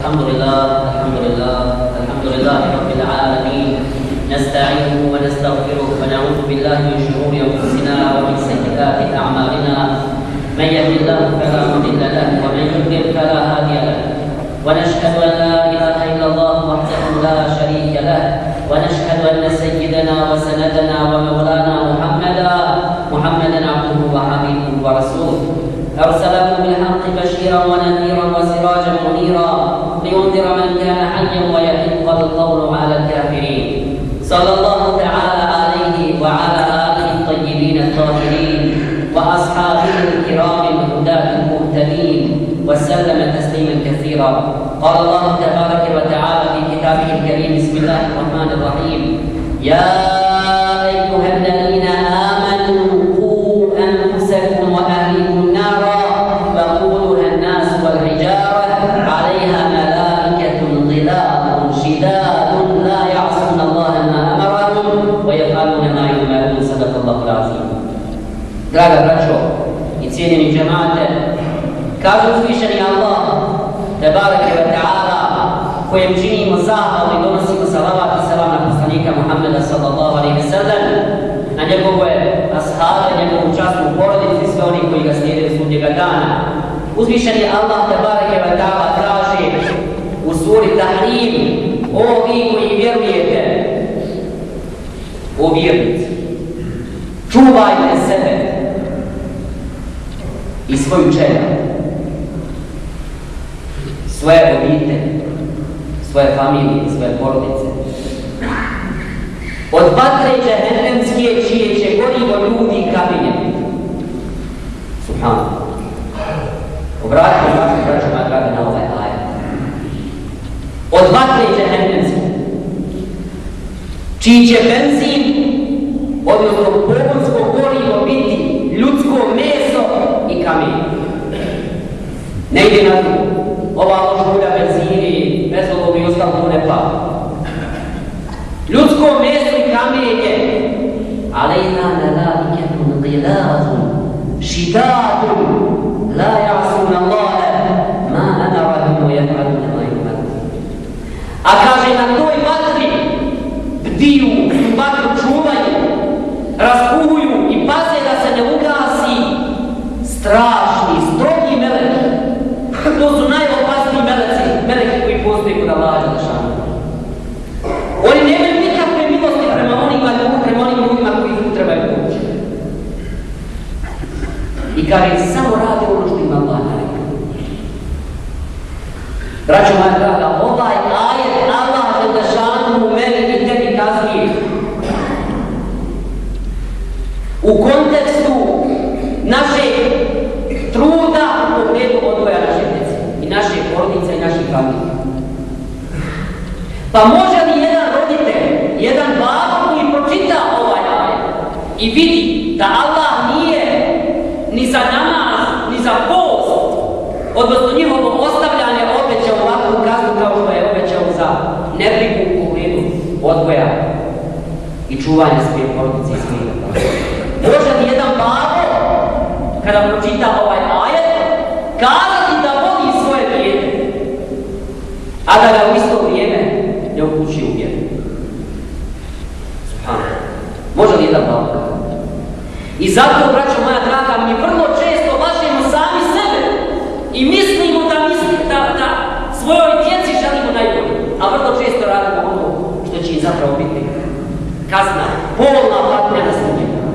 الحمد لله رب العالمين نستعينه ونستغفره ونعوذ بالله من شرور انفسنا ومن سيئات اعمالنا من يهد الله فلا مضل له ومن يضلل فلا هادي له ونشهد ان لا اله الا الله وحده لا شريك له ونشهد ان سيدنا وسندنا ومولانا محمدا عبده وحبيبه ورسوله أرسله بالحق بشيرا ونذيرا وسراجا منيرا لينذر من كان حيا ويحق القول على الكافرين صلى الله تعالى عليه وعلى آله الطيبين الطاهرين وأصحابه الكرام الهداة المهتدين وسلم تسليما كثيرا قال الله تبارك وتعالى في كتابه الكريم بسم الله الرحمن الرحيم يا أيها الذين آمنوا قوا أنفسكم وأهليكم نارا وقودها الناس والحجارة عليها ملائكة غلاظ شداد لا يعصون الله ما أمرهم ويفعلون ما يؤمرون صدق الله العظيم. Draga braćo i cijenjeni džemate, kaže uzvišeni Allah tebareke ve ta'ala kojem činimo zahvalu i donosimo salavat i selam na poslanika Muhammeda sallallahu alejhi ve sellem, na njegove ashabe, njegovu časnu porodicu i sve oni koji ga slijede do sudnjega dana. Uzvišeni Allah tebareke ve ta'ala kaže u suri Tahrim: o vi koji vjerujete, o vjernici, čuvajte sebe i svoju čelju, svoje obitelji, svoje familije, svoje porodice od vatre džehennemske čije će gorivo ljudi i kamenje. Subhanallah. Obratite vašu braću moja draga na ovaj ajet. Od vatre džehennemske čiji će benzin, odnosno pogonsko gorivo biti ljudsko meso i kamenje. Ne ide na to. Ova ložulja, benzini, bezolog i ostalo to ne pali. Ljudsko meso i kamenje, alejna melaiketun gilazun šidadun la ya'sun Allahe ma amarahum wa yaf'aluna ma yu'marun. A kaže na toj vatri bdiju, vatru čuvaju, raspuhuju i paze da se ne ugasi strašni, strogi meleki. To su najopasniji meleki koji postoji kod Allaha dželešanu. Oni nemaju nikakve milosti prema onim ljudima koji ih trebaju pomoći. I kaže, samo rade ono što ima Allah narekao. Braćo moja draga, ovaj ajet Allah dželešanu meni i tebi kazuje u kontekstu našeg truda u pogledu odgoja naše djece i naše porodice i naših familija. Pa može li jedan roditelj, jedan babo koji pročita ovaj ajet i vidi da Allah nije ni za namaz, ni za post, odnosno njihovo ostavljanje obećao ovakvu kaznu kao što je obećao za nebrigu u pogledu odgoja i čuvanja svoje porodice i svih. Može li jedan babo kada pročita ovaj ajet kazati da voli svoje dijete, a da ga u isto vrijeme ne upući u vjeru? Subhanallah. Može li jedan babo kazati? I zato, braćo moja draga, mi vrlo često lažemo sami sebe i mislimo da svojoj djeci želimo najbolje, a vrlo često radimo ono što će im zapravo biti kazna, polna patnja na sudnjem danu.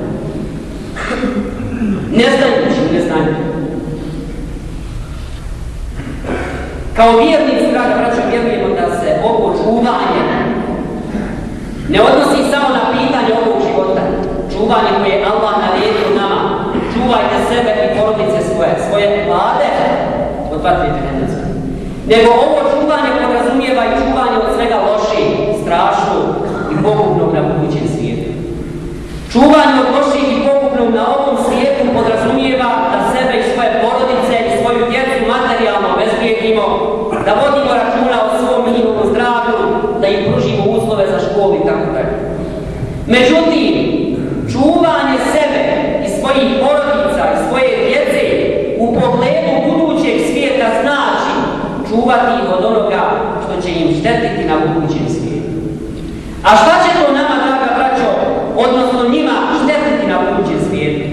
Ne znaju. Kao vjernici, draga braćo, vjerujemo da se ovo čuvanje ne odnosi samo na pitanje ovog života. Čuvanje koje je Allah naredio nama. Čuvajte sebe i porodice svoje vlade od vatre džehennemske. Nego ovo čuvanje podrazumijeva i čuvanje od svega loših, strašnog i pogubnog na budućem svijetu. Čuvanje od loših i pogubnog na ovom svijetu podrazumijeva da sebe i svoje porodice i svoju djecu materijalno obezbijedimo, da vodimo računa o svom njihovom zdravlju, da im pružimo uslove za školu i tako dalje. Međutim, čuvanje sebe i svojih porodica i svoje djece u pogledu budućeg svijeta znači čuvati ih od onoga im štetiti na budućem svijetu. A šta će to nama, draga braćo, odnosno njima štetiti na budućem svijetu?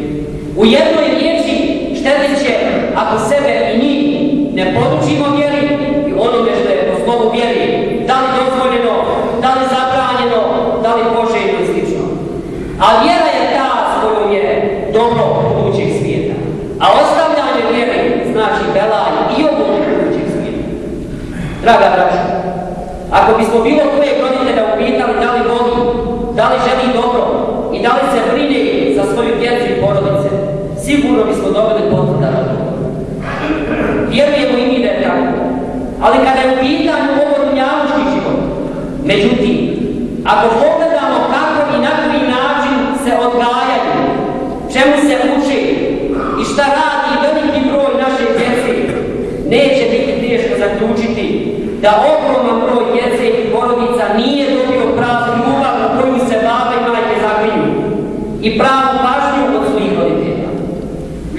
U jednoj riječi štetit će ako sebe i njih ne podučimo vjeri i onome što je po slovu vjeri, da li dozvoljeno, da li zabranjeno, da li poželjno i slično. A vjera je ta s kojom je dobro budućeg svijeta. A ostavljanje vjeri znači belaj i ovog budućeg svijeta. Draga braća, ako bismo bilo kojeg roditelja upitali da li voli, da li želi dobro i da li se brine za svoju djecu i porodice, sigurno bismo dobili potvrda na to. Vjerujemo i mi da je tako. Ali kada je u pitanju ovo dunjalučki život, međutim, ako pogledamo kako i na koji način se odgajaju, čemu se uči i šta radi veliki broj naše djece, neće biti teško zaključiti da ogroman broj djece i porodica nije dobio pravu ljubav u koju se baba i majke zaklinju i pravu pažnju od svojih roditelja.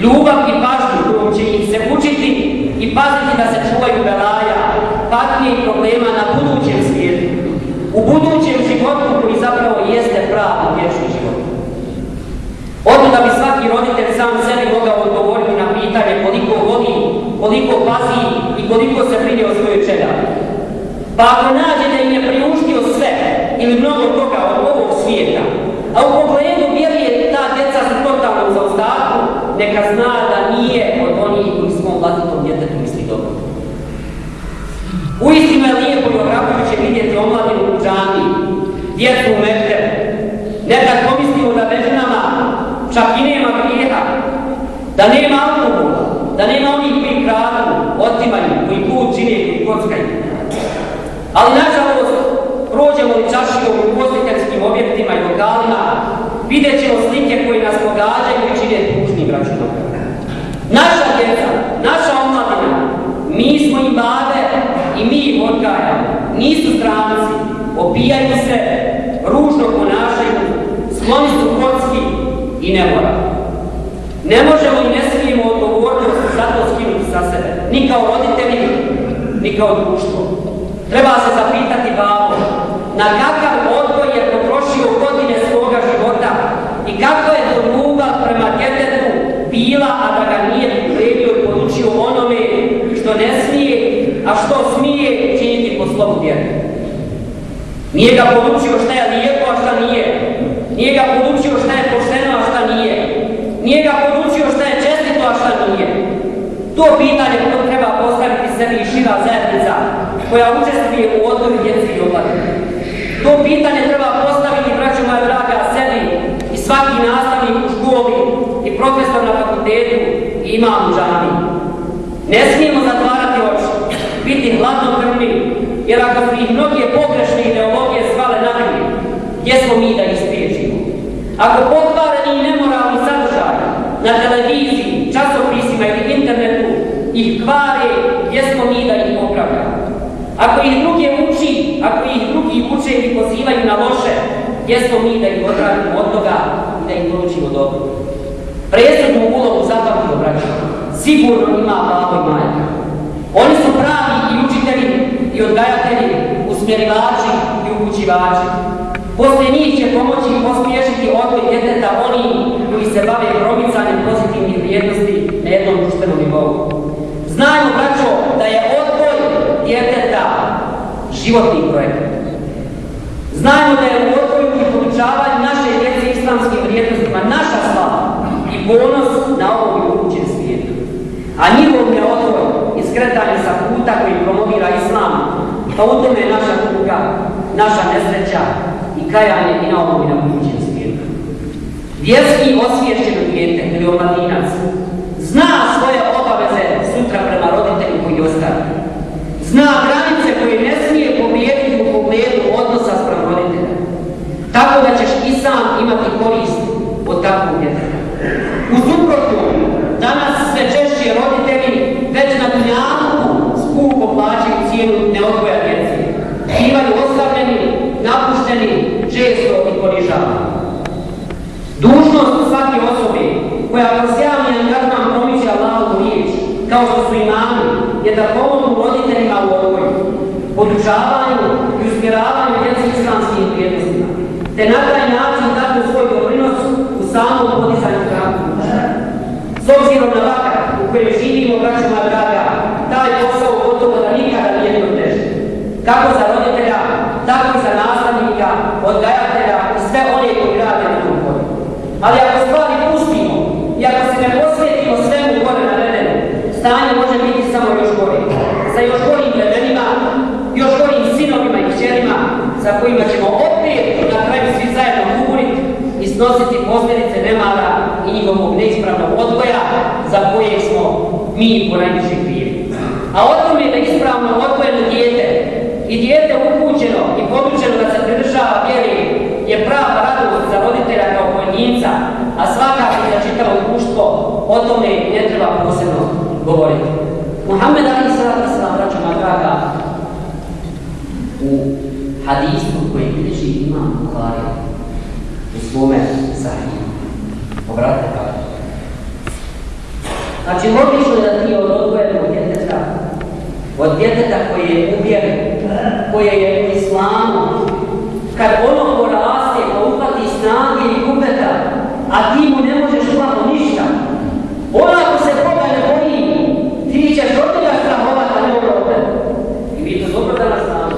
Ljubav i pažnju kojom će ih se učiti i paziti da se čuvaju belaja, patnje i problema na budućem svijetu, u budućem životu koji zapravo jeste pravi vječni život. Odno da bi svaki roditelj sam sebi mogao odgovoriti na pitanje koliko voli, koliko pazi i koliko se brine o svojoj čeladi. Pa ako nađe da im je priuštio sve ili mnogo toga od ovog svijeta, a u pogledu vjeruje ta djeca su totalno u zaostatku, neka zna da nije od onih koji svom vlastitom djetetu misli dobro. Uistinu je lijepo i ohrabrujuće vidjeti omladinu u džami, djecu u mektebu. Nekad pomislimo da među nama čak i nema grijeha, da nema alkohola, da nema onih koji kradu, otimaju, koji put čine, koji kockaju. Ali nažalost, prođemo li čašijom u ugostiteljskim objektima i lokalima, vidjet ćemo slike koje nas pogađaju i čine tužnim računom. Naša djeca, naša omladina, mi smo im babe i mi ih odgajamo, nisu stranci, opijaju se, ružno ponašaju, skloni su kocki i nemoral. Ne možemo i ne smijemo odgovornost za to skinuti sa sebe, ni kao roditelji, ni kao društvo. Treba se zapitati babo, na kakav odgoj je potrošio godine svoga života i kako je to ljubav prema djetetu bila, a da ga nije pripremio i podučio onome što ne smije, a što smije činiti po slovu vjere. Nije ga podučio šta je lijepo, a šta nije. Nije ga podučio šta je pošteno, a šta nije. Nije ga podučio šta je čestito, a šta nije. To pitanje treba postaviti sebi i šira zajednica koja učestvuje u odgoju djece i omladine. To pitanje treba postaviti, braćo moja draga, sebi i svaki nastavnik u školi i profesor na fakultetu i imam u džami. Ne smijemo zatvarati oči, biti hladnokrvni, jer ako su ih mnoge pogrešne ideologije zvale na drugi, gdje smo mi da ih spriječimo? Ako pokvareni i nemoralni sadržaj na televiziji, časopisima ili internetu ih kvare, gdje smo mi da ih popravljamo? Ako ih drugi uče i pozivaju na loše, gdje smo mi da ih odradimo od toga i da ih poručimo dobro? Presudnu ulogu zapamtimo, braćo, sigurno ima babo i majka. Oni su pravi i učitelji i odgajatelji, usmjerivači i upućivači. Poslije njih će pomoći i pospješiti odgoj djeteta oni koji se bave promicanjem pozitivnih vrijednosti na jednom društvenom nivou. Znajmo, braćo, da je odgoj djeteta životni projekt. Znajmo da je u odgoju i podučavanju naše djece islamskim vrijednostima naša slava i ponos na ovom i budućem svijetu. A njihov je odgoj i skretanje sa puta koji promovira islam, pa u tome je naša tuga, naša nesreća i kajanje i na ovom i na budućem svijetu. Vjerski osviješćeno dijete ili omladinac zna svoje obaveze sutra prema roditelju koji ostane. Zna granice koje ne smije povrijediti u pogledu odnosa sprem roditelja. Tako da ćeš i sam imati korist od takvog djeteta. U suprotnom, danas sve češće roditelji već na dunjalu skupo plaćaju cijenu neodgoja djece. Bivaju ostavljeni, napušteni, često i ponižavani. Dužnost svake osobe koja kroz javni angažman promiče Allahovu riječ, kao što su imami, je da pomognu roditeljima u odgoju. podučavanju i usmjeravanju djece islamskim vrijednostima, te na taj način dati svoj doprinos u samom podizanju hramoga. S obzirom na vakar u kojem živimo, braćo moja draga, taj posao gotovo da nikada nije bilo teže. Kako za roditelja, tako i za nastavnika, odgajatelja i sve one koji rade na tom polju. Ali ako stvari pustimo i ako se ne posvetimo svemu gore navedeno, stanje može biti samo još gore. Sa još gorim vremenima, još gorim sinovima i kćerima, za kojima ćemo opet na kraju svi zajedno kuriti i snositi posljedice nemara i njihovog neispravnog odgoja za koje smo mi ponajviše krivi. A o tome da ispravno odgojeno dijete i dijete upućeno i podučeno da se pridržava vjeri je prava radost za roditelja kao pojedinca, a svakako za čitavo društvo o tome ne treba posebno govoriti. Muhammed alejhi salatu vesselam, braćo moja draga, u hadisu koji bilježi Imam Buhari u svome sahihu, obratite pažnju. Znači, logično je da ti od odgojenog djeteta, od djeteta koje je uvjeren, koje je u islamu, kad ono poraste, pa upati snage i kupeta, a ti mu ne možeš slabo ništa, ona ako se Boga ne boji, ti ćeš od toga strahovati, a ne od opet. I vi to dobro danas znamo.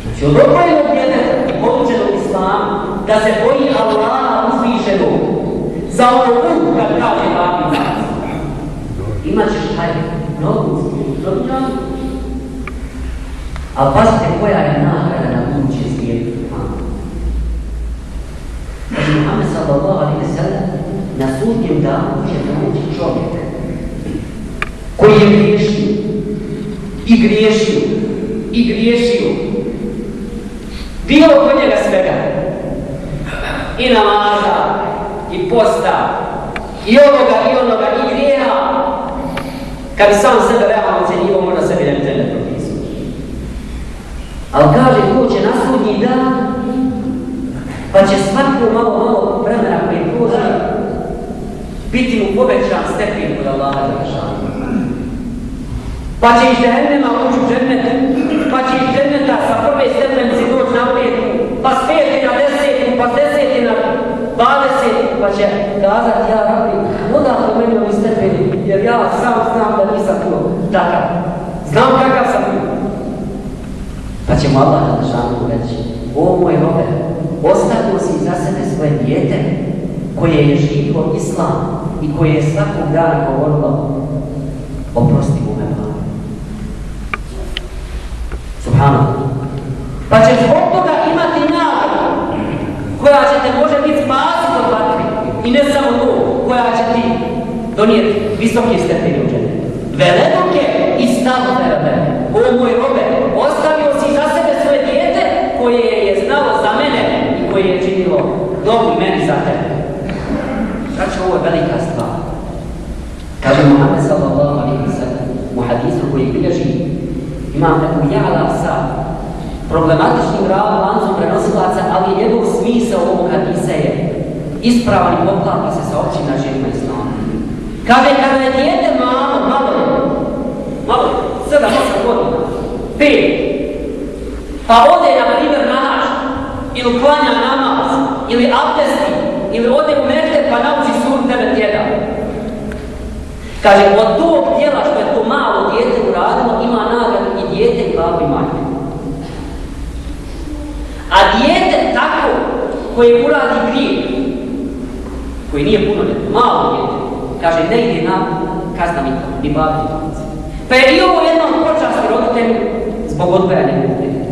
Znači, od odgojenog djeteta i podučenog islamu, da se boji Allaha uzvišenog, za ono kad kaže takvi nas. Imat ćeš taj nogu uzvišenog, ali pazite koja je nagrada na buduće svijetu. Znači, Muhammed sallallahu alejhi ve sellem na sudnjem danu će doći čovjek koji je griješio i griješio i griješio. Bilo kod njega svega, i namaza, i posta, i ovoga, i onoga, i grijeha. Kad bi sam sebe realno ocjenjivo, možda sebi ne bi tebe propisao. Ali kaže, ko će na sudnji dan, pa će svako malo vremena koji prođe biti mu povećan stepen kod Allaha Đelešanu. Pa će iz džehennema ući u džennet, pa će iz dženneta sa prve stepenice doći na 5, pa s 5 na 10, pa s 10 na 20, pa će kazati, ja rabbi, odakle meni ovi stepeni, jer ja sam znam da nisam bio takav. Znam kakav sam bio. Pa će mu Allah Đelešanu reći, o moj robe, ostavio si za sebe svoje dijete koje je živio islam i koje je svakog dana govorilo, oprosti mu me Bože. Subhanallah. Pa će zbog toga imati nagradu koja će te može biti spasiti od vatre i ne samo to, koja će ti donijeti visoke stepene u džennetu. Veleduke i stavne rabe. O moj robe, ostavio si za sebe svoje dijete koje je znalo za mene i koje je činilo dobro meni za tebe. Znači, ovo je velika stvar. Kaže Muhammed sallallahu alejhi ve sellem u hadisu koji bilježi Imam Ebu Ja'la sa problematičnim lancom prenosilaca, ali njegov smisao ovog hadisa je ispravan i poklapa se sa općim načelima islama. Kaže, kada je dijete malo, 7-8 godina, 5, pa ode na primjer na hađ, ili klanja namaz, ili abdesti, ili ode u mekteb pa nauči suru 9:1. Kaže, od tog djela što je to malo dijete uradilo, ima nagradu i dijete i babo i majka. A dijete tako koje uradi grijeh, koji nije puno djete, malo dijete, kaže, ne ide na kazna ni babi ni majci. Pa je i ovo jednom počasti roditelju zbog odgoja nekog djeteta,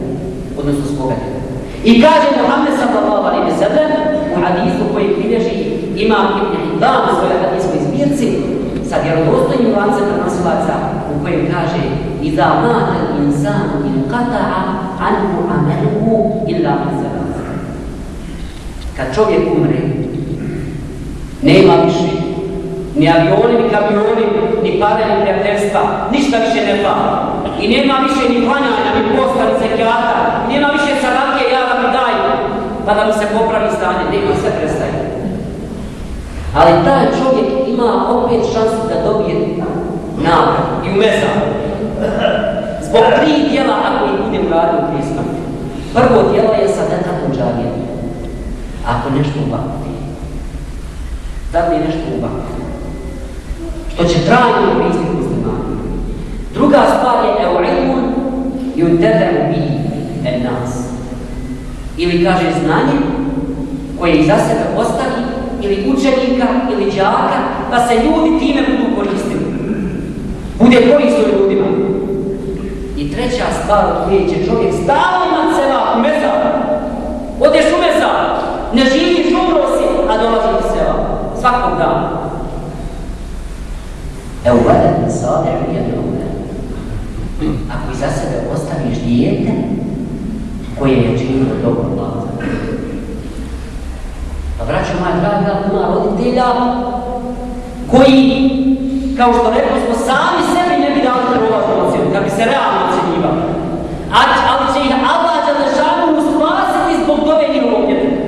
odnosno svoga djeteta. I kaže Muhammed sallallahu alejhi ve sellem u hadisu koji bilježi Imam Ibn Hibban u svojoj hadiskoj zbirci sa vjerodostojnim lancem prenosilaca u kojem kaže iza mata al-insanu inqata'a anhu amaluhu illa min salat. Kad čovjek umre, nema više ni avioni, ni kamioni, ni pare, ni prijateljstva, ništa više ne fali. I nema više ni klanjanja, ni posta, ni zekijata, nema više sadake, ja da mi daj, pa da mi se popravi stanje, nema, sve prestaje. Ali taj čovjek ima opet šansu da dobije nagradu i u mezar. zbog 3 djela ako ih budem radio prije smrti. Prvo djelo je sadakatul džarija. Ako nešto ubaviti, da je nešto ubaviti, što će trajno koristiti muslimani. Druga stvar je ilmun yuntefa'u bihi an-nas. Ili kaže znanje koje iza sebe ostavi ili učenika ili đaka, pa se ljudi time budu koristili. Bude koristio ljudima. I treća stvar od koje će čovjek stalno imat sela u mezar. Odeš u mezar, ne živiš, umro si, a dolazi iz sela. Svakog dana. Evo gledaj, sada je jedno. Ako iza sebe ostaviš dijete koje je činilo dobro Allah. Pa braćo moja draga, ima roditelja koji, kao što rekli smo, sami sebi ne bi dali prolaznu ocjenu, kad bi se realno ocjenjivali. Ali će ih Allah Đelešanu spasiti zbog tove njihovog djeteta.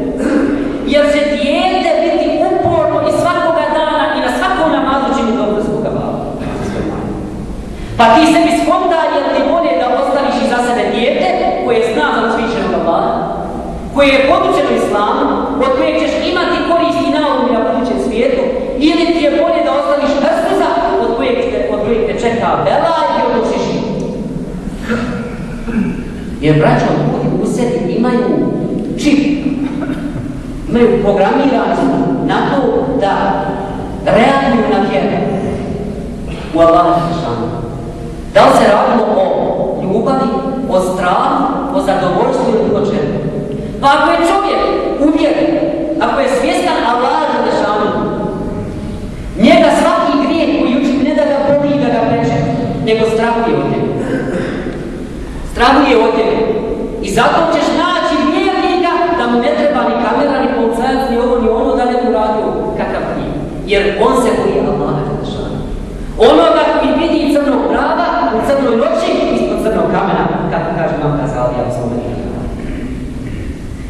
Jer će dijete biti uporno i svakoga dana i na svakom namazu čini dobro svoga baba. Pa ti sebi skontaj, jer ti bolje da ostaviš iza sebe dijete koje zna za uzvišenog Allaha, koje je podučeno islamu, od kojeg ćeš imati koristi na ovom i na budućem svijetu, ili ti je bolje da ostaviš hrstuza od kojeg te čeka bela i odnošiš. Jer braćo, ljudi u sebi imaju čip, imaju programirani na to da reaguju na vjeru u Allaha Đelešanu. Da li se radimo o ljubavi, o strahu, o zadovoljstvu ili o čemu? Pa ako je čovjek uvjeren, ako je svjestan Allaha Đelešanu, njega svaki grijeh koji učini ne da ga boli i da ga preče, nego strahuje od njega. Strahuje od njega. I zato ćeš naći vjernika da mu ne treba ni kamera, ni policajac, ni ovo, ni ono da ne mu radio kakav nije. Jer on se boji Allaha Đelešanu. Onoga koji vidi crnog prava u crnoj noći ispod crnog kamena, kako kaže nam Gazalija u svome knjigu.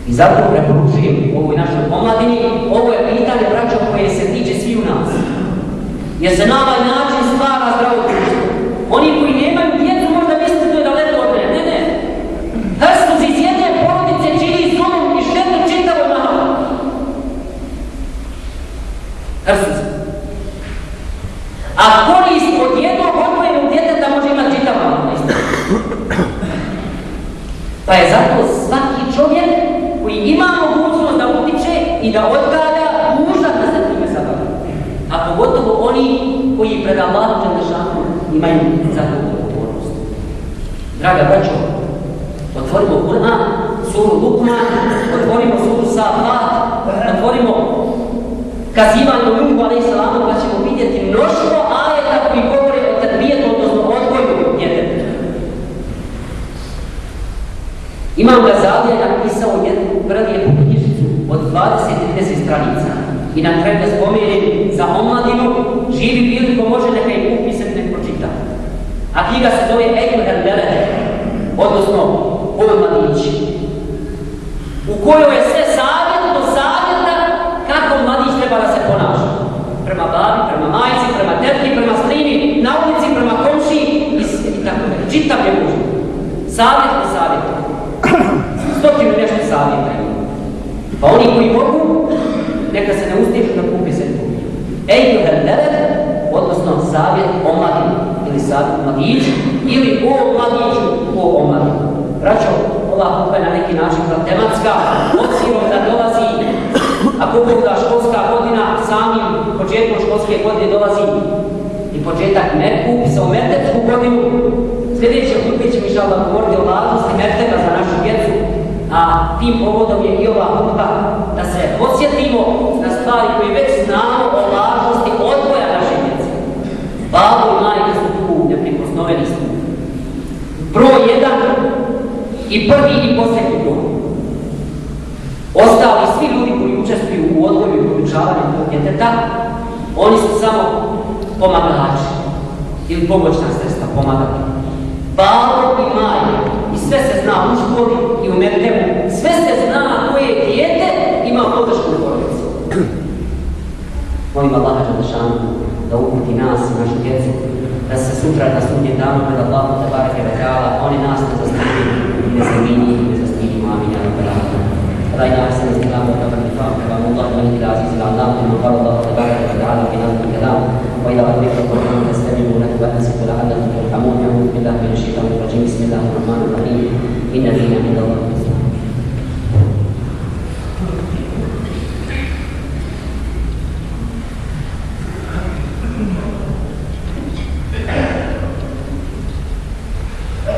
I zato preporučujem ovoj našoj omladini, ovo je pitanje, braćo, koje se tiče svi u nas. Jer se na ovaj način stvara zdravo društvo. Oni koji nemaju djecu možda mislite da je daleko od mene. Ne. Hrstuc iz jedne porodice čini zlom i štetu čitavo narodu. Hrstuc. A korist od jednog odvojenog djeteta može imati čitav narod. Pa je zato svaki čovjek koji ima mogućnost da utiče i da odgaja, dužan da se time zabavi. A pogotovo oni koji pred Allahom Đelešanu imaju za to odgovornost. Draga braćo, otvorimo Kur'an, suru Lukman, otvorimo suru Safat, otvorimo kazivanje o Nuhu alejhi selamu, pa ćemo vidjeti mnoštvo ajeta koji govore o terbijetu, odnosno odgoju djeteta. Imam Gazalija napisao jednu prelijepu knjižicu od 20-30 stranica i na kraju da spomenem za omladinu, živi bili ko može neka i kupi se nek pročita. A knjiga se zove Ejuhel Beled, odnosno Ove mladići, u kojoj je sve savjet do savjeta kako mladić treba da se ponaša. Prema babi, prema majci, prema tetki, prema strini, na ulici, prema komšiji i tako da. Čitav je muž. Savjet do savjeta. 100 nešto savjeta ima. Pa oni koji mogu, neka se ne ustiješu da kupi se kupi. Ejuhel Beled, odnosno savjet o mladinu, ili savjet mladić, ili o mladiću, o omladinu. Braćo, ova kupa je na neki način tematska, obzirom da dolazi, ako pogleda školska godina, samim početkom školske godine dolazi i početak upisa u mertebsku godinu. Sljedeće kupi ćemo inšallah govoriti o važnosti merteba za našu djecu, a tim povodom je i ova kupa da se podsjetimo na stvari koje već znamo o važnosti odgoja naše djece. Babo i majke su tu neprikosnoveni su. Broj 1 i prvi i posljednji broj. Ostali svi ljudi koji učestvuju u odgoju i podučavanju tog djeteta, oni su samo pomagači ili pomoćna sredstva pomagati. Babo i majke, i sve se zna u školi i u mertebu, sve se zna koje dijete ima podršku u porodici. Molim Allaha Đelešanu da uputi nas i našu djecu, da se sutra na sudnjem danu pred Allahom tebareke ve ta'ala oni nas ne zastupili i ne zamini i ne zastupimo. Amin. Ja rabbal alamin. رأينا أحسن الكلام وكبر النفاق كلام الله الملك العزيز العلام لما قال الله تبارك وتعالى في نظم الكلام وإذا ربك القرآن فاستمعوا له وأنصتوا لعلكم ترحمون. أعوذ بالله من الشيطان الرجيم. بسم الله الرحمن الرحيم. إن الدين عند الله الإسلام.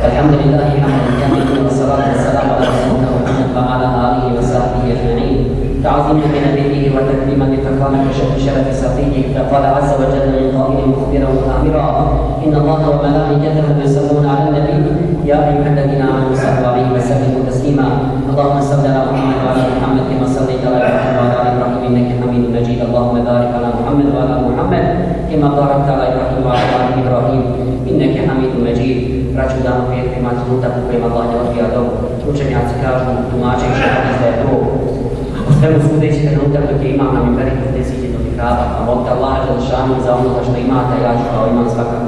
الحمد لله حمدا كاملا والصلاة والسلام على رسولنا محمد وعلى آله وصحبه أجمعين. تعظيما بنبيه وتكريما بفخامة شرف صفيه فقال عز وجل من قائل مخبرا وآمرا إن الله وملائكته يصلون على النبي يا أيها الذين آمنوا صلوا عليه وسلموا تسليما. اللهم صل على محمد وعلى محمد كما صليت على إبراهيم وعلى آل إبراهيم إنك حميد مجيد. اللهم بارك على محمد وعلى آل محمد كما باركت على إبراهيم وعلى آل إبراهيم إنك حميد مجيد. Braću, danu prijatelji, ima trenutak u kojima Allah ne odbija dobu. Učenjaci kažu, tumačeći hadis da je to u svemu sudeći trenutak dok je imam na mimberi kod desiti do mihraba, a molite Allaha Đelešanu za onoga što imate, ja ću kao imam svakako.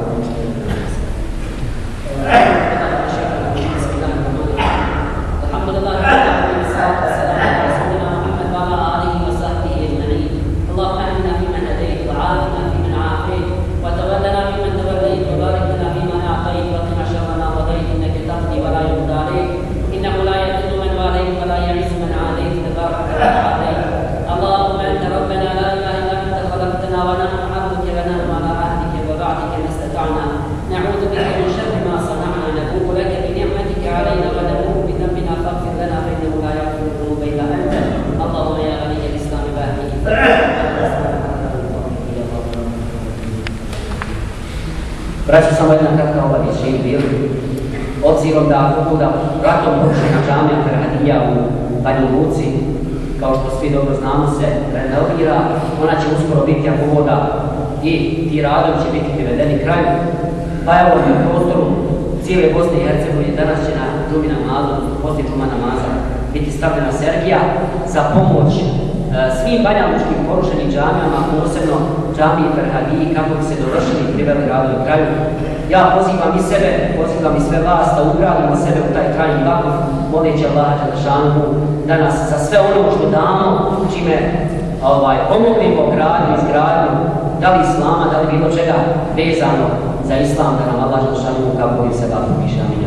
Braću, samo jedna kratka obavješćenja bili. Obzirom da pobuda ratom porušena džamija Ferhadija u Banjoj Luci, kao što svi dobro znamo, se renovira, ona će uskoro biti ako voda i ti radovi će biti privedeni kraju. Pa evo na prostoru cijele Bosne i Hercegovine danas će na džumi namazu, poslije džuma namaza, biti stavljena Sergija za pomoć svim banjalučkim porušenim džamijama, posebno džamiji Ferhadiji, kako bi se dovršili i priveli radovi kraju. Ja pozivam i sebe, pozivam i sve vas da ugradimo sebe u taj krajnji vakuf, moleći Allaha Đelešanu da nas za sve ono što damo, čime pomognemo gradnju, izgradnju, da li islama, da li bilo čega vezano za islam, da nam Allah Đelešanu kako bi se vakuf piše. Amin.